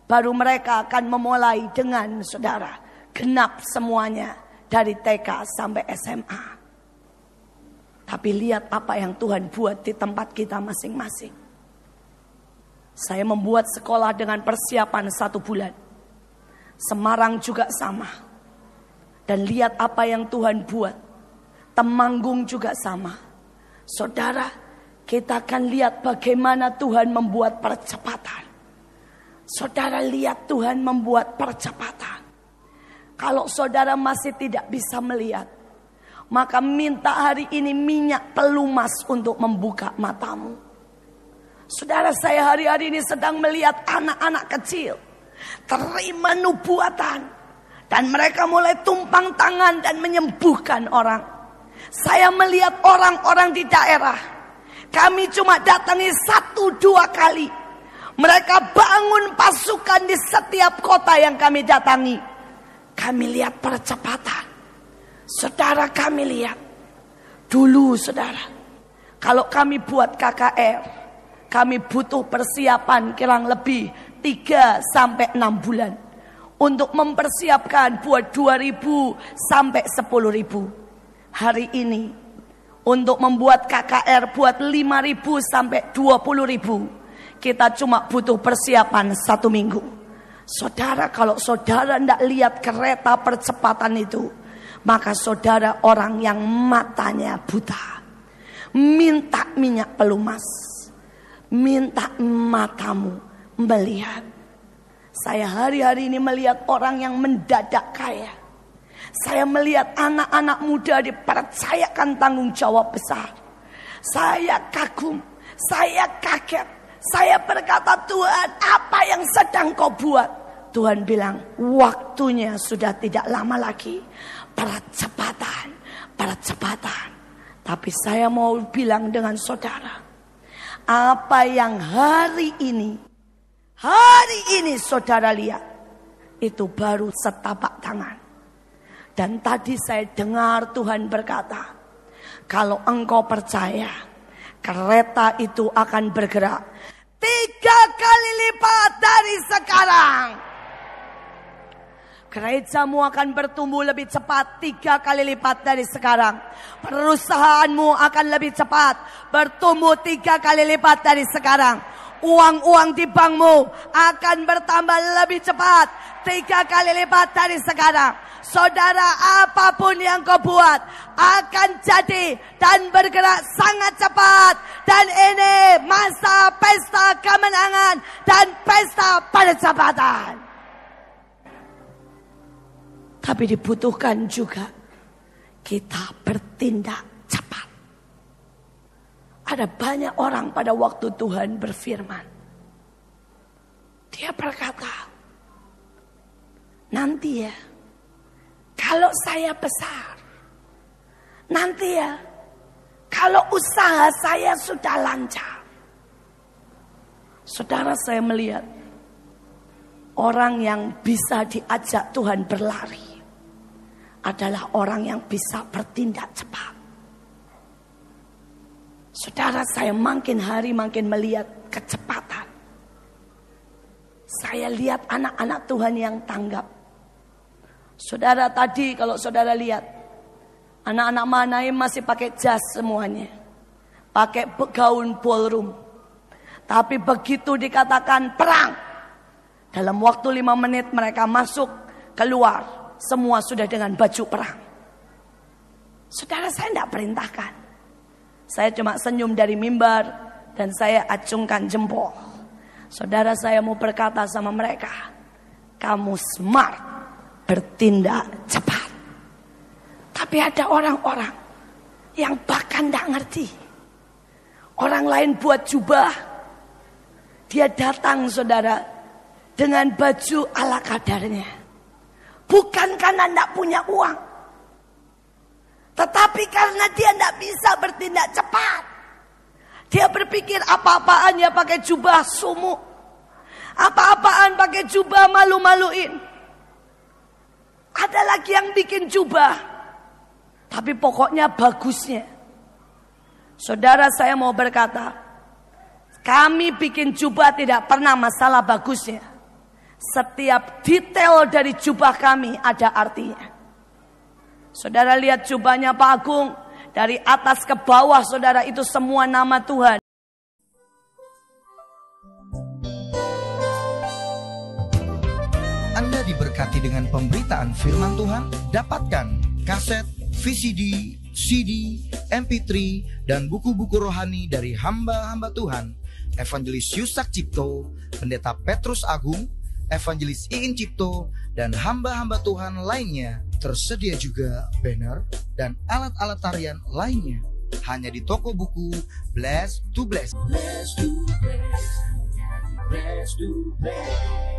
baru mereka akan memulai dengan saudara. Genap semuanya dari TK sampai SMA. Tapi lihat apa yang Tuhan buat di tempat kita masing-masing. Saya membuat sekolah dengan persiapan 1 bulan. Semarang juga sama. Dan lihat apa yang Tuhan buat. Temanggung juga sama. Saudara, kita akan lihat bagaimana Tuhan membuat percepatan. Saudara lihat Tuhan membuat percepatan. Kalau saudara masih tidak bisa melihat, maka minta hari ini minyak pelumas untuk membuka matamu. Saudara, saya hari-hari ini sedang melihat anak-anak kecil terima nubuatan. Dan mereka mulai tumpang tangan dan menyembuhkan orang. Saya melihat orang-orang di daerah. Kami cuma datangi 1-2 kali. Mereka bangun pasukan di setiap kota yang kami datangi. Kami lihat percepatan. Saudara, kami lihat. Dulu saudara, kalau kami buat KKR, kami butuh persiapan kurang lebih 3-6 bulan. Untuk mempersiapkan buat 2.000 sampai 10.000. Hari ini untuk membuat KKR buat 5.000 sampai 20.000. Kita cuma butuh persiapan 1 minggu. Saudara, kalau saudara tidak lihat kereta percepatan itu, maka saudara orang yang matanya buta. Minta minyak pelumas. Minta matamu melihat. Saya hari-hari ini melihat orang yang mendadak kaya. Saya melihat anak-anak muda dipercayakan tanggung jawab besar. Saya kagum, saya kaget. Saya berkata, Tuhan, apa yang sedang kau buat? Tuhan bilang, waktunya sudah tidak lama lagi. Percepatan, percepatan. Tapi saya mau bilang dengan saudara, apa yang hari ini saudara lihat, itu baru setapak tangan. Dan tadi saya dengar Tuhan berkata, kalau engkau percaya, kereta itu akan bergerak 3 kali lipat dari sekarang. Gerejamu akan bertumbuh lebih cepat 3 kali lipat dari sekarang. Perusahaanmu akan lebih cepat bertumbuh 3 kali lipat dari sekarang. Uang-uang di bankmu akan bertambah lebih cepat 3 kali lipat dari sekarang. Saudara, apapun yang kau buat akan jadi dan bergerak sangat cepat. Dan ini masa pesta kemenangan dan pesta percepatan. Tapi dibutuhkan juga kita bertindak cepat. Ada banyak orang pada waktu Tuhan berfirman. Dia berkata, nanti ya, kalau saya besar. Nanti ya, kalau usaha saya sudah lancar. Saudara, saya melihat orang yang bisa diajak Tuhan berlari adalah orang yang bisa bertindak cepat. Saudara, saya makin hari makin melihat kecepatan. Saya lihat anak-anak Tuhan yang tanggap. Saudara, tadi kalau saudara lihat, anak-anak Mahanaim masih pakai jas semuanya. Pakai gaun ballroom. Tapi begitu dikatakan perang, dalam waktu 5 menit mereka masuk, keluar. Semua sudah dengan baju perang. Saudara, saya tidak perintahkan. Saya cuma senyum dari mimbar dan saya acungkan jempol. Saudara, saya mau berkata sama mereka, kamu smart, bertindak cepat. Tapi ada orang-orang yang bahkan tidak ngerti. Orang lain buat jubah, dia datang saudara dengan baju ala kadarnya. Bukan karena tidak punya uang, tetapi karena dia tidak bisa bertindak cepat. Dia berpikir apa-apaan ya pakai jubah sumuk. Apa-apaan pakai jubah malu-maluin. Ada lagi yang bikin jubah, tapi pokoknya bagusnya. Saudara, saya mau berkata, kami bikin jubah tidak pernah masalah bagusnya. Setiap detail dari jubah kami ada artinya. Saudara lihat jubahnya Pak Agung, dari atas ke bawah saudara itu semua nama Tuhan. Anda diberkati diberkati dengan pemberitaan firman Tuhan? Dapatkan kaset, VCD, CD, MP3, dan buku-buku rohani dari hamba-hamba Tuhan, Evangelis Yusak Cipto, Pendeta Petrus Agung, Evangelis Iin Cipto, dan hamba-hamba Tuhan lainnya. Tersedia juga banner dan alat-alat tarian lainnya. Hanya di toko buku Bless to Bless. Bless to Bless. Bless to Bless.